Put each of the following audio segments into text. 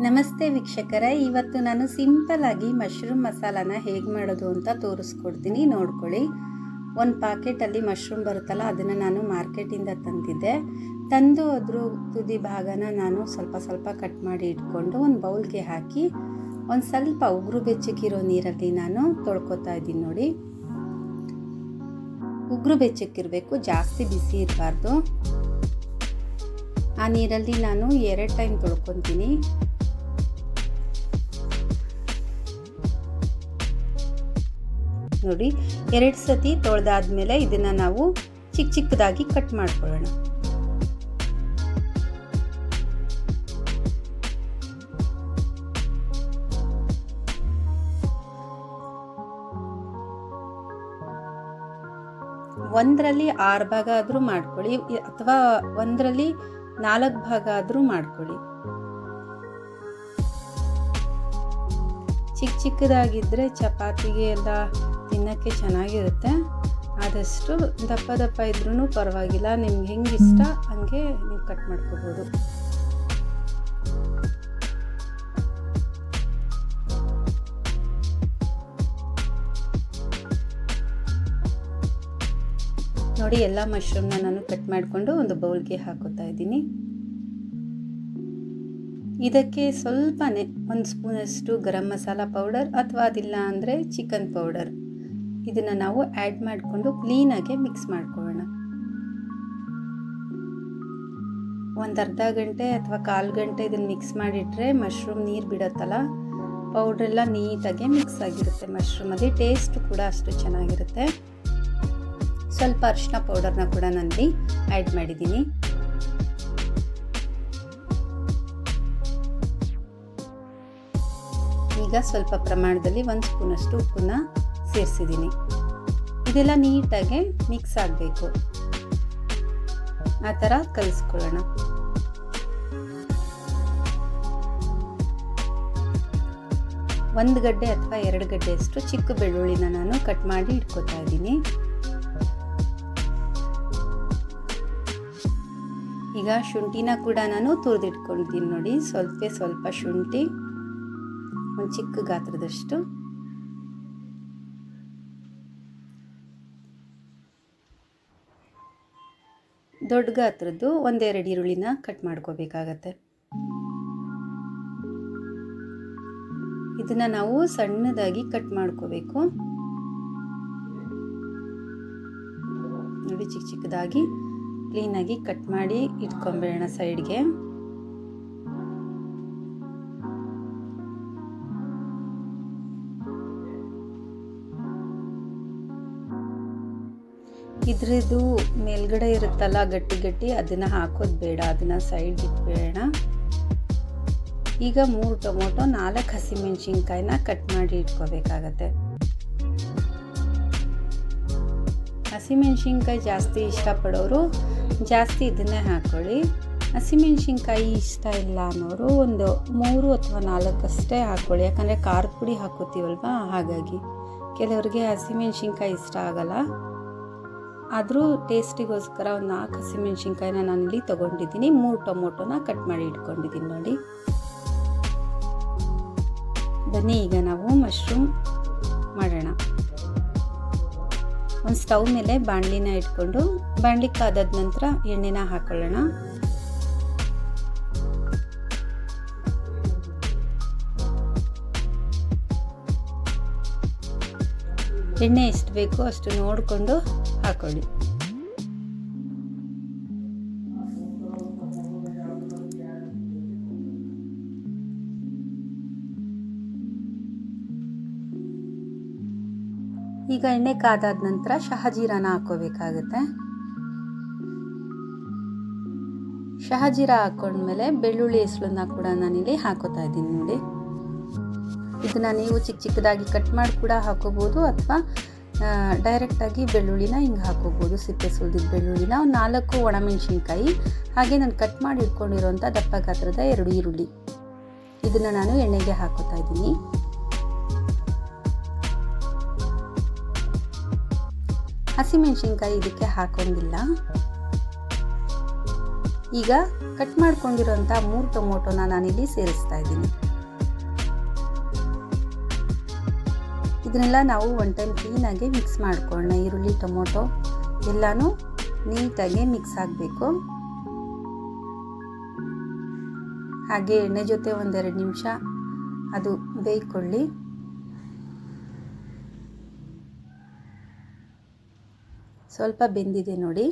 ನಮಸ್ತೆ ವೀಕ್ಷಕರೇ, ಇವತ್ತು ನಾನು ಸಿಂಪಲ್ ಆಗಿ ಮಶ್ರೂಮ್ ಮಸಾಲಾನ ಹೇಗೆ ಮಾಡೋದು ಅಂತ ತೋರಿಸ್ಕೊಡ್ತೀನಿ, ನೋಡ್ಕೊಳ್ಳಿ. ಒಂದು ಪ್ಯಾಕೆಟಲ್ಲಿ ಮಶ್ರೂಮ್ ಬರುತ್ತಲ್ಲ, ಅದನ್ನು ನಾನು ಮಾರ್ಕೆಟಿಂದ ತಂದಿದ್ದೆ. ತಂದು ಅದ್ರ ತುದಿ ಭಾಗನ ನಾನು ಸ್ವಲ್ಪ ಕಟ್ ಮಾಡಿ ಇಟ್ಕೊಂಡು ಒಂದು ಬೌಲ್ಗೆ ಹಾಕಿ ಒಂದು ಸ್ವಲ್ಪ ಉಗುರು ಬೆಚ್ಚಕ್ಕಿರೋ ನೀರಲ್ಲಿ ನಾನು ತೊಳ್ಕೊತಾ ಇದ್ದೀನಿ. ನೋಡಿ, ಉಗುರು ಬೆಚ್ಚಕ್ಕಿರಬೇಕು, ಜಾಸ್ತಿ ಬಿಸಿ ಇರಬಾರ್ದು. ಆ ನೀರಲ್ಲಿ ನಾನು 2 ಟೈಮ್ ತೊಳ್ಕೊತೀನಿ. ನೋಡಿ, 2 ಸತಿ ತೊಳೆದಾದ್ಮೇಲೆ ಇದನ್ನು ನಾವು ಚಿಕ್ಕದಾಗಿ ಕಟ್ ಮಾಡ್ಕೊಳ್ಳೋಣ. ಒಂದರಲ್ಲಿ 6 ಭಾಗ ಆದರೂ ಮಾಡ್ಕೊಳ್ಳಿ, ಅಥವಾ ಒಂದರಲ್ಲಿ 4 ಭಾಗ ಆದರೂ ಮಾಡ್ಕೊಳ್ಳಿ. ಚಿಕ್ಕದಾಗಿದ್ದರೆ ಚಪಾತಿಗೆ ಎಲ್ಲ ತಿನ್ನೋಕ್ಕೆ ಚೆನ್ನಾಗಿರುತ್ತೆ. ಆದಷ್ಟು ದಪ್ಪ ಇದ್ರೂ ಪರವಾಗಿಲ್ಲ, ನಿಮ್ಗೆ ಹೆಂಗೆ ಇಷ್ಟ ಹಂಗೆ ನೀವು ಕಟ್ ಮಾಡ್ಕೋಬೋದು. ನೋಡಿ, ಎಲ್ಲ ಮಶ್ರೂಮ್ನ ನಾನು ಕಟ್ ಮಾಡಿಕೊಂಡು ಒಂದು ಬೌಲ್ಗೆ ಹಾಕೋತಾ ಇದ್ದೀನಿ. ಇದಕ್ಕೆ ಸ್ವಲ್ಪನೇ 1 ಸ್ಪೂನಷ್ಟು ಗರಂ ಮಸಾಲ ಪೌಡರ್, ಅಥವಾ ಅದಿಲ್ಲ ಅಂದರೆ ಚಿಕನ್ ಪೌಡರ್, ಇದನ್ನು ನಾವು ಆ್ಯಡ್ ಮಾಡಿಕೊಂಡು ಕ್ಲೀನಾಗಿ ಮಿಕ್ಸ್ ಮಾಡ್ಕೊಳ್ಳೋಣ. ಒಂದು ಅರ್ಧ ಗಂಟೆ ಅಥವಾ 1/4 ಗಂಟೆ ಇದನ್ನು ಮಿಕ್ಸ್ ಮಾಡಿಟ್ರೆ ಮಶ್ರೂಮ್ ನೀರು ಬಿಡುತ್ತಲ್ಲ, ಪೌಡ್ರೆಲ್ಲ ನೀಟಾಗಿ ಮಿಕ್ಸ್ ಆಗಿರುತ್ತೆ. ಮಶ್ರೂಮಲ್ಲಿ ಟೇಸ್ಟ್ ಕೂಡ ಅಷ್ಟು ಚೆನ್ನಾಗಿರುತ್ತೆ. ಸ್ವಲ್ಪ ಅರಿಶಿನ ಪೌಡರ್ನ ಕೂಡ ನಾನಲ್ಲಿ ಆ್ಯಡ್ ಮಾಡಿದ್ದೀನಿ. ಈಗ ಸ್ವಲ್ಪ ಪ್ರಮಾಣದಲ್ಲಿ 1 ಸ್ಪೂನಷ್ಟು ಉಪ್ಪನ್ನ ಸೇರಿಸಿದ್ದೀನಿ. ಇದೆಲ್ಲ ನೀಟಾಗಿ ಮಿಕ್ಸ್ ಆಗಬೇಕು, ಆ ಥರ ಕಲಿಸ್ಕೊಳ್ಳೋಣ. ಒಂದು ಗಡ್ಡೆ ಅಥವಾ 2 ಗಡ್ಡೆಯಷ್ಟು ಚಿಕ್ಕ ಬೆಳ್ಳುಳ್ಳಿನ ನಾನು ಕಟ್ ಮಾಡಿ ಇಟ್ಕೋತಾ ಇದ್ದೀನಿ. ಈಗ ಶುಂಠಿನ ಕೂಡ ನಾನು ತುರಿದಿಟ್ಕೊಂಡಿದ್ದೀನಿ. ನೋಡಿ, ಸ್ವಲ್ಪ ಶುಂಠಿ, ಒಂದು ಚಿಕ್ಕ ಗಾತ್ರದಷ್ಟು. ದೊಡ್ಡ ಗಾತ್ರದ್ದು 1-2 ಈರುಳ್ಳಿನ ಕಟ್ ಮಾಡ್ಕೋಬೇಕಾಗತ್ತೆ. ಇದನ್ನ ನಾವು ಸಣ್ಣದಾಗಿ ಕಟ್ ಮಾಡ್ಕೋಬೇಕು. ನೋಡಿ, ಚಿಕ್ಕದಾಗಿ ಕ್ಲೀನಾಗಿ ಕಟ್ ಮಾಡಿ ಇಟ್ಕೊಂಬೇಡ ಸೈಡ್ಗೆ. ಇದ್ರದ್ದು ಮೇಲ್ಗಡೆ ಇರುತ್ತಲ್ಲ ಗಟ್ಟಿ, ಅದನ್ನು ಹಾಕೋದು ಬೇಡ, ಅದನ್ನು ಸೈಡ್ ಇಟ್ಬೇಡ. ಈಗ 3 ಟೊಮೊಟೊ, 4 ಹಸಿಮೆಣಸಿನ್ಕಾಯಿನ ಕಟ್ ಮಾಡಿ ಇಟ್ಕೋಬೇಕಾಗತ್ತೆ. ಹಸಿಮೆಣಸಿನ್ಕಾಯಿ ಜಾಸ್ತಿ ಇಷ್ಟಪಡೋರು ಜಾಸ್ತಿ ಇದನ್ನೇ ಹಾಕ್ಕೊಳ್ಳಿ. ಹಸಿಮೆಣಸಿನ್ಕಾಯಿ ಇಷ್ಟ ಇಲ್ಲ ಅನ್ನೋರು ಒಂದು 3 ಅಥವಾ 4 ಅಷ್ಟೇ ಹಾಕ್ಕೊಳ್ಳಿ, ಯಾಕಂದರೆ ಖಾರದ ಪುಡಿ ಹಾಕೋತೀವಲ್ವ, ಹಾಗಾಗಿ. ಕೆಲವರಿಗೆ ಹಸಿಮೆಣಸಿನ್ಕಾಯಿ ಇಷ್ಟ ಆಗಲ್ಲ, ಆದರೂ ಟೇಸ್ಟಿಗೋಸ್ಕರ ಒಂದು 4 ಹಸಿಮೆಣಸಿನ್ಕಾಯಿನ ನಾನಿಲ್ಲಿ ತೊಗೊಂಡಿದ್ದೀನಿ. 3 ಟೊಮೊಟೊನ ಕಟ್ ಮಾಡಿ ಇಟ್ಕೊಂಡಿದ್ದೀನಿ. ನೋಡಿ, ಬನ್ನಿ ಈಗ ನಾವು ಮಶ್ರೂಮ್ ಮಾಡೋಣ. ಒಂದು ಸ್ಟವ್ ಮೇಲೆ ಬಾಣಲಿನ ಇಟ್ಕೊಂಡು, ಬಾಣಲಿ ಕಾದಾದ ನಂತರ ಎಣ್ಣೆನ ಹಾಕೊಳ್ಳೋಣ. ಎಣ್ಣೆ ಎಷ್ಟು ಬೇಕೋ ಅಷ್ಟು ನೋಡಿಕೊಂಡು ಹಾಕೊಳ್ಳಿ. ಈಗ ಎಣ್ಣೆ ಕಾದಾದ ನಂತರ ಶಹಜೀರಾನ ಹಾಕೋಬೇಕಾಗುತ್ತೆ. ಶಹಜೀರ ಹಾಕೊಂಡ್ಮೇಲೆ ಬೆಳ್ಳುಳ್ಳಿ ಹೆಸಳನ್ನ ಕೂಡ ನಾನಿಲ್ಲಿ ಹಾಕೋತಾ ಇದ್ದೀನಿ. ನೋಡಿ, ಇದನ್ನ ನೀವು ಚಿಕ್ಕದಾಗಿ ಕಟ್ ಮಾಡಿ ಕೂಡ ಹಾಕೋಬೋದು, ಅಥವಾ ಡೈರೆಕ್ಟಾಗಿ ಬೆಳ್ಳುಳ್ಳಿನ ಹಿಂಗೆ ಹಾಕೋಬೋದು. ಸಿಪ್ಪೆ ಸುಲಿದಿದ್ದ ಬೆಳ್ಳುಳ್ಳಿನ, ಒಂದು 4 ಒಣಮೆಣಸಿನ್ಕಾಯಿ, ಹಾಗೆ ನಾನು ಕಟ್ ಮಾಡಿ ಇಟ್ಕೊಂಡಿರೋಂಥ ದಪ್ಪ ಗಾತ್ರದ 2 ಈರುಳ್ಳಿ, ಇದನ್ನು ನಾನು ಎಣ್ಣೆಗೆ ಹಾಕೋತಾ ಇದ್ದೀನಿ. ಹಸಿಮೆಣಸಿನ್ಕಾಯಿ ಇದಕ್ಕೆ ಹಾಕೋಂಗಿಲ್ಲ. ಈಗ ಕಟ್ ಮಾಡ್ಕೊಂಡಿರೋಂಥ 3 ಟೊಮೊಟೊನ ನಾನಿಲ್ಲಿ ಸೇರಿಸ್ತಾ ಇದ್ದೀನಿ. ಇದನ್ನೆಲ್ಲ ನಾವು ಒನ್ ಟೈಮ್ ಕ್ಲೀನಾಗಿ ಮಿಕ್ಸ್ ಮಾಡ್ಕೊಳ್ಳೋಣ. ಈರುಳ್ಳಿ ಟೊಮೊಟೊ ಎಲ್ಲನೂ ನೀಟಾಗಿ ಮಿಕ್ಸ್ ಆಗಬೇಕು. ಹಾಗೆ ಎಣ್ಣೆ ಜೊತೆ 1-2 ನಿಮಿಷ ಅದು ಬೇಯ್ಕೊಳ್ಳಿ. ಸ್ವಲ್ಪ ಬೆಂದಿದೆ ನೋಡಿ.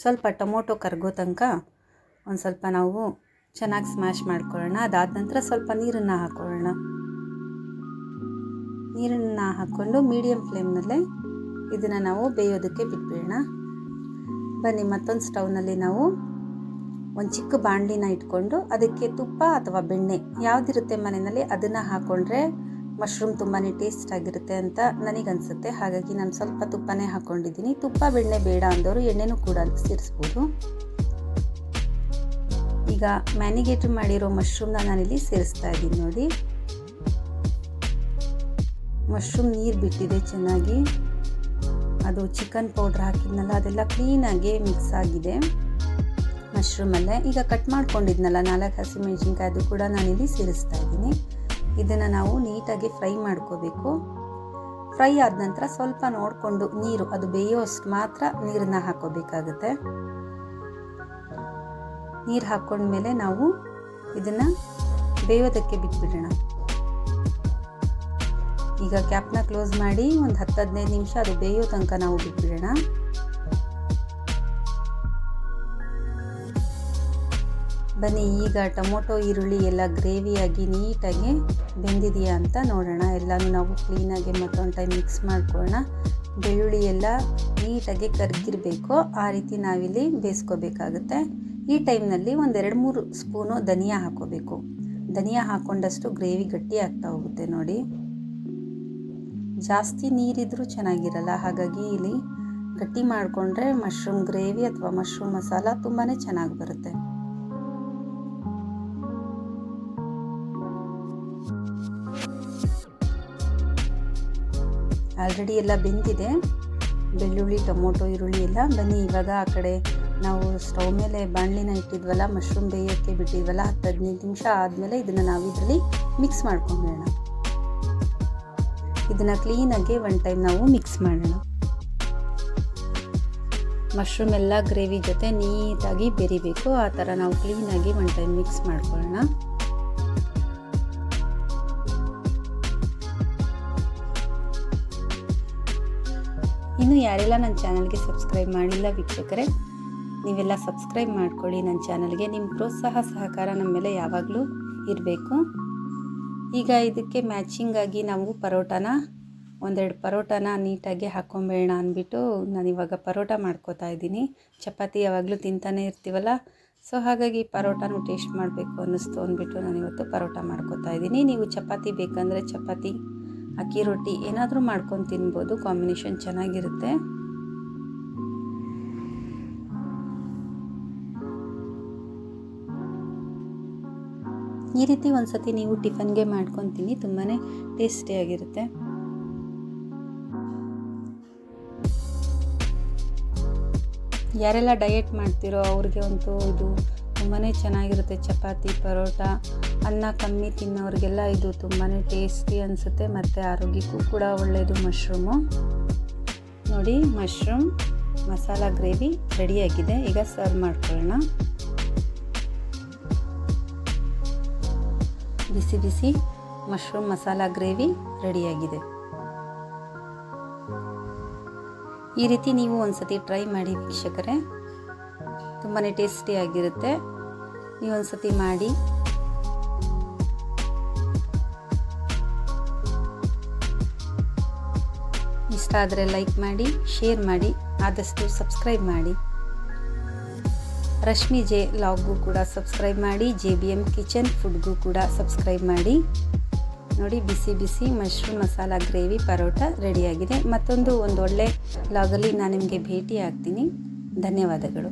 ಸ್ವಲ್ಪ ಟೊಮೊಟೊ ಕರಗೋ ತನಕ ಒಂದು ಸ್ವಲ್ಪ ನಾವು ಚೆನ್ನಾಗಿ ಸ್ಮ್ಯಾಶ್ ಮಾಡ್ಕೊಳ್ಳೋಣ. ಅದಾದ ನಂತರ ಸ್ವಲ್ಪ ನೀರನ್ನು ಹಾಕ್ಕೊಳ್ಳೋಣ. ನೀರನ್ನು ಹಾಕ್ಕೊಂಡು ಮೀಡಿಯಮ್ ಫ್ಲೇಮ್ನಲ್ಲೇ ಇದನ್ನು ನಾವು ಬೇಯೋದಕ್ಕೆ ಬಿಟ್ಬಿಡೋಣ. ಬನ್ನಿ, ಮತ್ತೊಂದು ಸ್ಟವ್ನಲ್ಲಿ ನಾವು ಒಂದು ಚಿಕ್ಕ ಬಾಣಲಿನ ಇಟ್ಕೊಂಡು ಅದಕ್ಕೆ ತುಪ್ಪ ಅಥವಾ ಬೆಣ್ಣೆ ಯಾವುದಿರುತ್ತೆ ಮನೆಯಲ್ಲಿ ಅದನ್ನು ಹಾಕ್ಕೊಂಡ್ರೆ ಮಶ್ರೂಮ್ ತುಂಬಾ ಟೇಸ್ಟ್ ಆಗಿರುತ್ತೆ ಅಂತ ನನಗನ್ಸುತ್ತೆ. ಹಾಗಾಗಿ ನಾನು ಸ್ವಲ್ಪ ತುಪ್ಪನೇ ಹಾಕ್ಕೊಂಡಿದ್ದೀನಿ. ತುಪ್ಪ ಬೆಣ್ಣೆ ಬೇಡ ಅಂದವರು ಎಣ್ಣೆನೂ ಕೂಡ ಸೇರಿಸ್ಬೋದು. ಈಗ ಮ್ಯಾರಿನೇಟ್ ಮಾಡಿರೋ ಮಶ್ರೂಮ್ನ ನಾನಿಲ್ಲಿ ಸೇರಿಸ್ತಾ ಇದ್ದೀನಿ ನೋಡಿ. ಮಶ್ರೂಮ್ ನೀರು ಬಿಟ್ಟಿದೆ ಚೆನ್ನಾಗಿ. ಅದು ಚಿಕನ್ ಪೌಡ್ರ್ ಹಾಕಿದ್ನಲ್ಲ ಅದೆಲ್ಲ ಕ್ಲೀನಾಗಿ ಮಿಕ್ಸ್ ಆಗಿದೆ ಮಶ್ರೂಮಲ್ಲೇ. ಈಗ ಕಟ್ ಮಾಡ್ಕೊಂಡಿದ್ನಲ್ಲ 4 ಹಸಿಮೆಣಸಿನ್ಕಾಯಿ ಅದು ಕೂಡ ನಾನಿಲ್ಲಿ ಸೇರಿಸ್ತಾ ಇದ್ದೀನಿ. ಇದನ್ನು ನಾವು ನೀಟಾಗಿ ಫ್ರೈ ಮಾಡ್ಕೋಬೇಕು. ಫ್ರೈ ಆದ ನಂತರ ಸ್ವಲ್ಪ ನೋಡಿಕೊಂಡು ನೀರು ಅದು ಬೇಯೋಷ್ಟು ಮಾತ್ರ ನೀರನ್ನು ಹಾಕೋಬೇಕಾಗುತ್ತೆ. ನೀರು ಹಾಕ್ಕೊಂಡ್ಮೇಲೆ ನಾವು ಇದನ್ನು ಬೇಯೋದಕ್ಕೆ ಬಿಟ್ಬಿಡೋಣ. ಈಗ ಕ್ಯಾಪ್ನ ಕ್ಲೋಸ್ ಮಾಡಿ ಒಂದು 10-15 ನಿಮಿಷ ಅದು ಬೇಯೋ ತನಕ ನಾವು ಬಿಟ್ಬಿಡೋಣ. ಬನ್ನಿ, ಈಗ ಟೊಮೊಟೊ ಈರುಳ್ಳಿ ಎಲ್ಲ ಗ್ರೇವಿಯಾಗಿ ನೀಟಾಗಿ ಬೆಂದಿದೆಯಾ ಅಂತ ನೋಡೋಣ. ಎಲ್ಲನೂ ನಾವು ಕ್ಲೀನಾಗಿ ಮತ್ತೊಂದು ಟೈಮ್ ಮಿಕ್ಸ್ ಮಾಡ್ಕೊಳ್ಳೋಣ. ಬೆಳ್ಳುಳ್ಳಿ ಎಲ್ಲ ನೀಟಾಗಿ ಕರಗಿರಬೇಕು, ಆ ರೀತಿ ನಾವಿಲ್ಲಿ ಬೇಯಿಸ್ಕೋಬೇಕಾಗುತ್ತೆ. ಈ ಟೈಮ್ನಲ್ಲಿ 1-2-3 ಸ್ಪೂನು ಧನಿಯಾ ಹಾಕೋಬೇಕು. ಧನಿಯಾ ಹಾಕ್ಕೊಂಡಷ್ಟು ಗ್ರೇವಿ ಗಟ್ಟಿ ಆಗ್ತಾ ಹೋಗುತ್ತೆ ನೋಡಿ. ಜಾಸ್ತಿ ನೀರಿದ್ರೂ ಚೆನ್ನಾಗಿರಲ್ಲ, ಹಾಗಾಗಿ ಇಲ್ಲಿ ಗಟ್ಟಿ ಮಾಡಿಕೊಂಡ್ರೆ ಮಶ್ರೂಮ್ ಗ್ರೇವಿ ಅಥವಾ ಮಶ್ರೂಮ್ ಮಸಾಲ ತುಂಬಾ ಚೆನ್ನಾಗಿ ಬರುತ್ತೆ. ಆಲ್ರೆಡಿ ಎಲ್ಲ ಬೆಂದಿದೆ ಬೆಳ್ಳುಳ್ಳಿ ಟೊಮೊಟೊ ಈರುಳ್ಳಿ ಎಲ್ಲ. ಬನ್ನಿ, ಇವಾಗ ಆ ಕಡೆ ನಾವು ಸ್ಟವ್ ಮೇಲೆ ಬಾಣಲಿನ ಇಟ್ಟಿದ್ವಲ್ಲ, ಮಶ್ರೂಮ್ ಬೇಯೋಕ್ಕೆ ಬಿಟ್ಟಿದ್ವಲ್ಲ, 10-15 ನಿಮಿಷ ಆದಮೇಲೆ ಇದನ್ನು ನಾವು ಇದರಲ್ಲಿ ಮಿಕ್ಸ್ ಮಾಡ್ಕೊಂಬಿಡೋಣ. ಇದನ್ನು ಕ್ಲೀನಾಗಿ ಒನ್ ಟೈಮ್ ನಾವು ಮಿಕ್ಸ್ ಮಾಡೋಣ. ಮಶ್ರೂಮ್ ಎಲ್ಲ ಗ್ರೇವಿ ಜೊತೆ ನೀಟಾಗಿ ಬೆರಿಬೇಕು, ಆ ಥರ ನಾವು ಕ್ಲೀನಾಗಿ ಒನ್ ಟೈಮ್ ಮಿಕ್ಸ್ ಮಾಡ್ಕೊಳ್ಳೋಣ. ಇನ್ನು ಯಾರೆಲ್ಲ ನನ್ನ ಚಾನಲ್ಗೆ ಸಬ್ಸ್ಕ್ರೈಬ್ ಮಾಡಿಲ್ಲ ವೀಕ್ಷಕರೇ, ನೀವೆಲ್ಲ ಸಬ್ಸ್ಕ್ರೈಬ್ ಮಾಡ್ಕೊಳ್ಳಿ ನನ್ನ ಚಾನಲ್ಗೆ. ನಿಮ್ಮ ಪ್ರೋತ್ಸಾಹ ಸಹಕಾರ ನಮ್ಮ ಮೇಲೆ ಯಾವಾಗಲೂ ಇರಬೇಕು. ಈಗ ಇದಕ್ಕೆ ಮ್ಯಾಚಿಂಗಾಗಿ ನಾವು ಪರೋಟಾನ 1-2 ಪರೋಟಾನ ನೀಟಾಗಿ ಹಾಕ್ಕೊಂಬೇಡ ಅಂದ್ಬಿಟ್ಟು ನಾನಿವಾಗ ಪರೋಟ ಮಾಡ್ಕೋತಾ ಇದ್ದೀನಿ. ಚಪಾತಿ ಯಾವಾಗಲೂ ತಿಂತಾನೆ ಇರ್ತೀವಲ್ಲ, ಸೊ ಹಾಗಾಗಿ ಪರೋಟಾನು ಟೇಸ್ಟ್ ಮಾಡಬೇಕು ಅನ್ನಿಸ್ತು ಅಂದ್ಬಿಟ್ಟು ನಾನಿವತ್ತು ಪರೋಟ ಮಾಡ್ಕೋತಾ ಇದ್ದೀನಿ. ನೀವು ಚಪಾತಿ ಬೇಕಂದರೆ ಚಪಾತಿ, ಅಕ್ಕಿ ರೊಟ್ಟಿ ಏನಾದರೂ ಮಾಡ್ಕೊಂಡು ತಿನ್ಬೋದು, ಕಾಂಬಿನೇಷನ್ ಚೆನ್ನಾಗಿರುತ್ತೆ. ಈ ರೀತಿ ಒಂದ್ಸತಿ ನೀವು ಟಿಫನ್ಗೆ ಮಾಡ್ಕೊಂಡು ತಿನ್ನಿ, ತುಂಬಾ ಟೇಸ್ಟಿಯಾಗಿರುತ್ತೆ. ಯಾರೆಲ್ಲ ಡಯಟ್ ಮಾಡ್ತಿರೋ ಅವ್ರಿಗೆ ಅಂತೂ ಇದು ತುಂಬಾ ಚೆನ್ನಾಗಿರುತ್ತೆ. ಚಪಾತಿ ಪರೋಟ, ಅನ್ನ ಕಮ್ಮಿ ತಿನ್ನೋರಿಗೆಲ್ಲ ಇದು ತುಂಬಾ ಟೇಸ್ಟಿ ಅನಿಸುತ್ತೆ ಮತ್ತು ಆರೋಗ್ಯಕ್ಕೂ ಕೂಡ ಒಳ್ಳೆಯದು. ಮಶ್ರೂಮು ನೋಡಿ, ಮಶ್ರೂಮ್ ಮಸಾಲ ಗ್ರೇವಿ ರೆಡಿಯಾಗಿದೆ. ಈಗ ಸರ್ವ್ ಮಾಡ್ಕೊಳ್ಳೋಣ. ಬಿಸಿ ಬಿಸಿ ಮಶ್ರೂಮ್ ಮಸಾಲ ಗ್ರೇವಿ ರೆಡಿಯಾಗಿದೆ. ಈ ರೀತಿ ನೀವು ಒಂದ್ಸತಿ ಟ್ರೈ ಮಾಡಿ ವೀಕ್ಷಕರೇ, ತುಂಬಾ ಟೇಸ್ಟಿಯಾಗಿರುತ್ತೆ. ನೀವು ಒಂದ್ಸತಿ ಮಾಡಿ. ಇಷ್ಟ ಆದರೆ ಲೈಕ್ ಮಾಡಿ, ಶೇರ್ ಮಾಡಿ, ಆದಷ್ಟು ಸಬ್ಸ್ಕ್ರೈಬ್ ಮಾಡಿ. ರಶ್ಮಿ ಜೆ ಲಾಗ್ಗೂ ಕೂಡ ಸಬ್ಸ್ಕ್ರೈಬ್ ಮಾಡಿ, JBM ಕಿಚನ್ ಫುಡ್ಗೂ ಕೂಡ ಸಬ್ಸ್ಕ್ರೈಬ್ ಮಾಡಿ. ನೋಡಿ, ಬಿಸಿ ಬಿಸಿ ಮಶ್ರೂಮ್ ಮಸಾಲ ಗ್ರೇವಿ ಪರೋಟ ರೆಡಿಯಾಗಿದೆ. ಮತ್ತೊಂದು ಒಳ್ಳೆ ಲಾಗಲ್ಲಿ ನಾನು ನಿಮಗೆ ಭೇಟಿ ಆಗ್ತೀನಿ. ಧನ್ಯವಾದಗಳು.